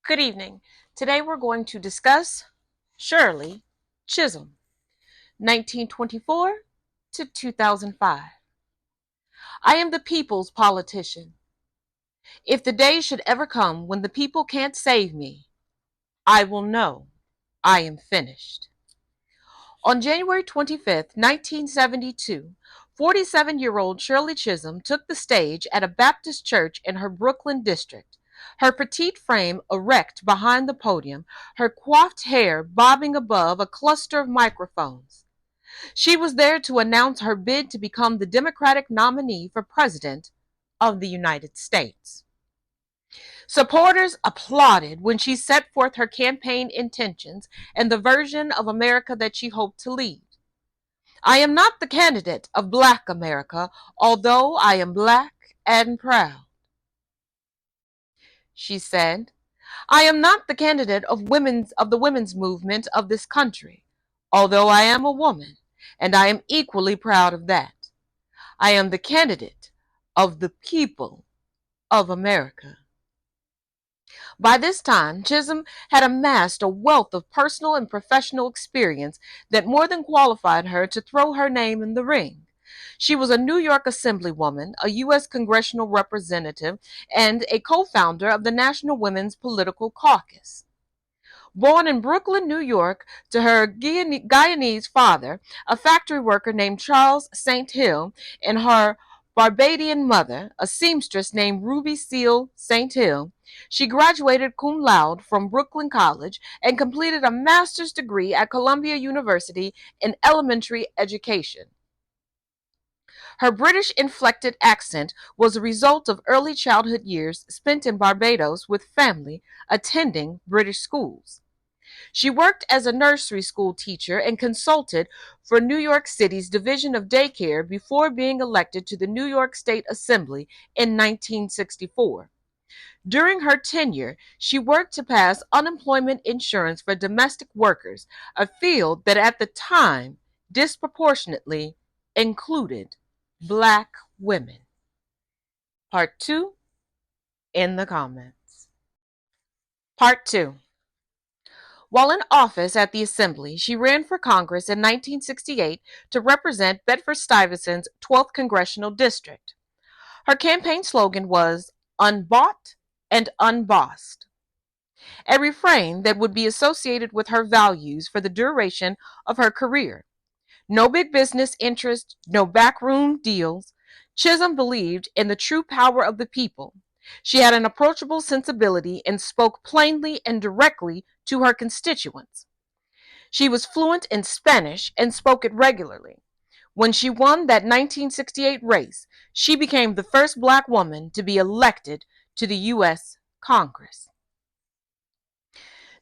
Good evening. Today we're going to discuss Shirley Chisholm, 1924 to 2005. I am the people's politician. If the day should ever come when the people can't save me, I will know I am finished. On January 25th, 1972, 47-year-old Shirley Chisholm took the stage at a Baptist church in her Brooklyn district, her petite frame erect behind the podium, her coiffed hair bobbing above a cluster of microphones. She was there to announce her bid to become the Democratic nominee for President of the United States. Supporters applauded when she set forth her campaign intentions and the version of America that she hoped to lead. I am not the candidate of Black America, although I am Black and proud, she said. I am not the candidate of the women's movement of this country, although I am a woman, and I am equally proud of that. I am the candidate of the people of America. By this time, Chisholm had amassed a wealth of personal and professional experience that more than qualified her to throw her name in the ring. She was a New York Assemblywoman, a U.S. congressional representative, and a co-founder of the National Women's Political Caucus. Born in Brooklyn, New York, to her Guyanese father, a factory worker named Charles St. Hill, and her Barbadian mother, a seamstress named Ruby Seal St. Hill, she graduated cum laude from Brooklyn College and completed a master's degree at Columbia University in elementary education. Her British-inflected accent was a result of early childhood years spent in Barbados with family attending British schools. She worked as a nursery school teacher and consulted for New York City's Division of Daycare before being elected to the New York State Assembly in 1964. During her tenure, she worked to pass unemployment insurance for domestic workers, a field that at the time disproportionately included Black women. Part 2 in the comments. Part 2. While in office at the Assembly, she ran for Congress in 1968 to represent Bedford-Stuyvesant's 12th Congressional District. Her campaign slogan was "Unbought and Unbossed," a refrain that would be associated with her values for the duration of her career. No big business interests, no backroom deals. Chisholm believed in the true power of the people. She had an approachable sensibility and spoke plainly and directly to her constituents. She was fluent in Spanish and spoke it regularly. When she won that 1968 race, she became the first Black woman to be elected to the U.S. Congress.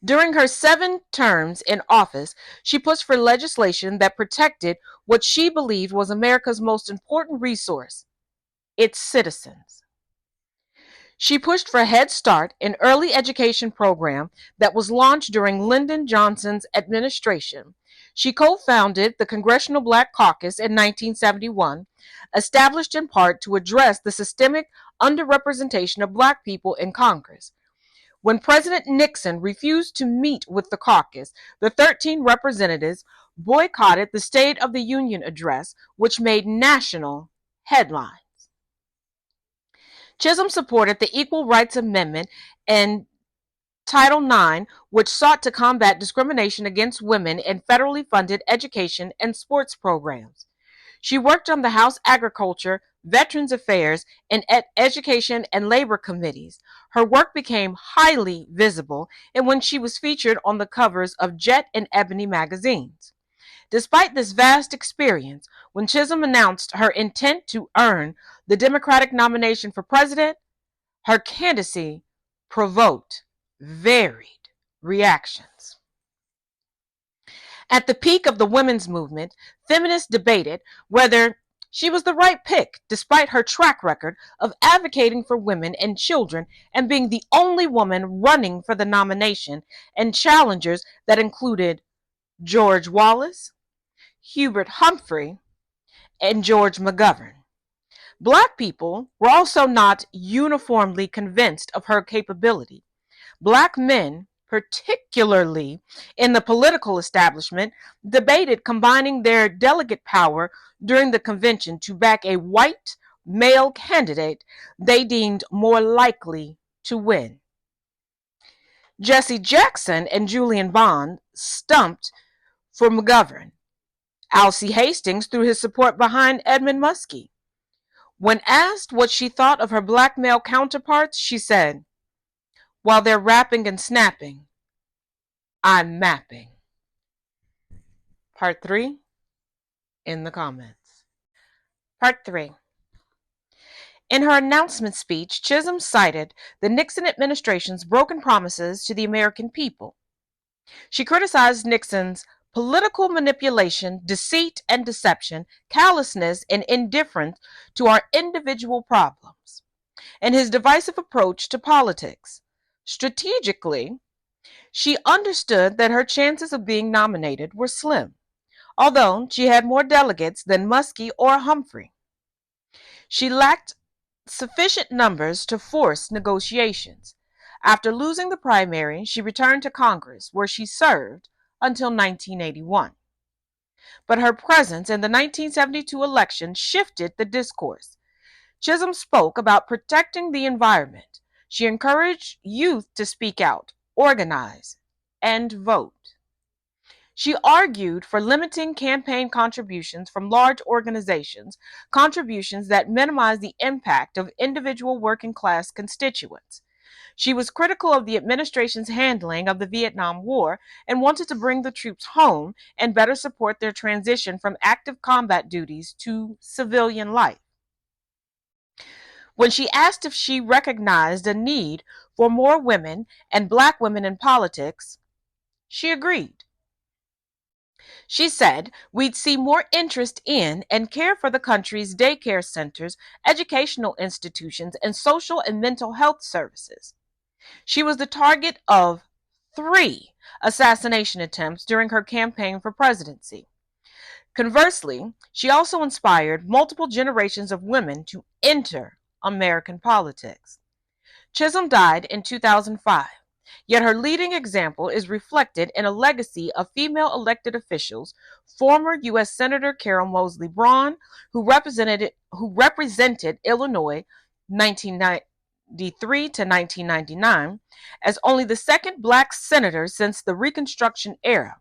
During her 7 terms in office, she pushed for legislation that protected what she believed was America's most important resource, its citizens. She pushed for Head Start, an early education program that was launched during Lyndon Johnson's administration. She co-founded the Congressional Black Caucus in 1971, established in part to address the systemic underrepresentation of Black people in Congress. When President Nixon refused to meet with the caucus, the 13 representatives boycotted the State of the Union address, which made national headlines. Chisholm supported the Equal Rights Amendment and Title IX, which sought to combat discrimination against women in federally funded education and sports programs. She worked on the House Agriculture, Veterans Affairs, and Education and Labor committees. Her work became highly visible and when she was featured on the covers of Jet and Ebony magazines. Despite this vast experience, when Chisholm announced her intent to earn the Democratic nomination for president, her candidacy provoked varied reactions. At the peak of the women's movement, feminists debated whether she was the right pick, despite her track record of advocating for women and children and being the only woman running for the nomination, and challengers that included George Wallace, Hubert Humphrey, and George McGovern. Black people were also not uniformly convinced of her capability. Black men, particularly in the political establishment, debated combining their delegate power during the convention to back a white male candidate they deemed more likely to win. Jesse Jackson and Julian Bond stumped for McGovern. Alcee Hastings threw his support behind Edmund Muskie. When asked what she thought of her black male counterparts, she said, "While they're rapping and snapping, I'm mapping." Part 3 in the comments. Part 3. In her announcement speech, Chisholm cited the Nixon administration's broken promises to the American people. She criticized Nixon's political manipulation, deceit and deception, callousness, and indifference to our individual problems, and his divisive approach to politics. Strategically, she understood that her chances of being nominated were slim, although she had more delegates than Muskie or Humphrey. She lacked sufficient numbers to force negotiations. After losing the primary, she returned to Congress, where she served until 1981. But her presence in the 1972 election shifted the discourse. Chisholm spoke about protecting the environment. She encouraged youth to speak out, organize, and vote. She argued for limiting campaign contributions from large organizations, contributions that minimize the impact of individual working class constituents. She was critical of the administration's handling of the Vietnam War and wanted to bring the troops home and better support their transition from active combat duties to civilian life. When she asked if she recognized a need for more women and black women in politics, she agreed. She said, "We'd see more interest in and care for the country's daycare centers, educational institutions, and social and mental health services." She was the target of 3 assassination attempts during her campaign for presidency. Conversely, she also inspired multiple generations of women to enter American politics. Chisholm died in 2005. Yet her leading example is reflected in a legacy of female elected officials: former U.S. Senator Carol Moseley Braun, who represented Illinois 1993 to 1999 as only the second black senator since the Reconstruction era;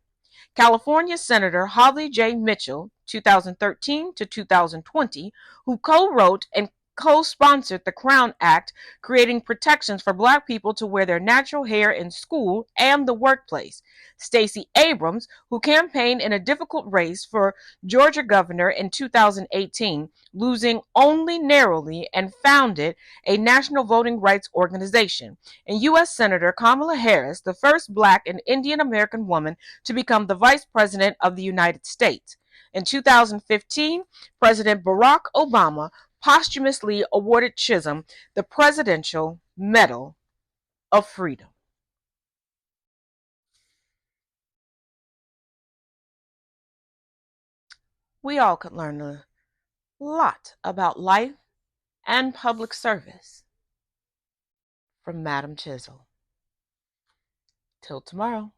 California Senator Holly J. Mitchell, 2013 to 2020, who co-wrote and co-sponsored the Crown Act, creating protections for black people to wear their natural hair in school and the workplace; Stacey Abrams, who campaigned in a difficult race for Georgia governor in 2018, losing only narrowly, and founded a national voting rights organization; and U.S. Senator Kamala Harris, the first black and Indian American woman to become the Vice President of the United States. In 2015, President Barack Obama posthumously awarded Chisholm the Presidential Medal of Freedom. We all could learn a lot about life and public service from Madam Chisholm. Till tomorrow.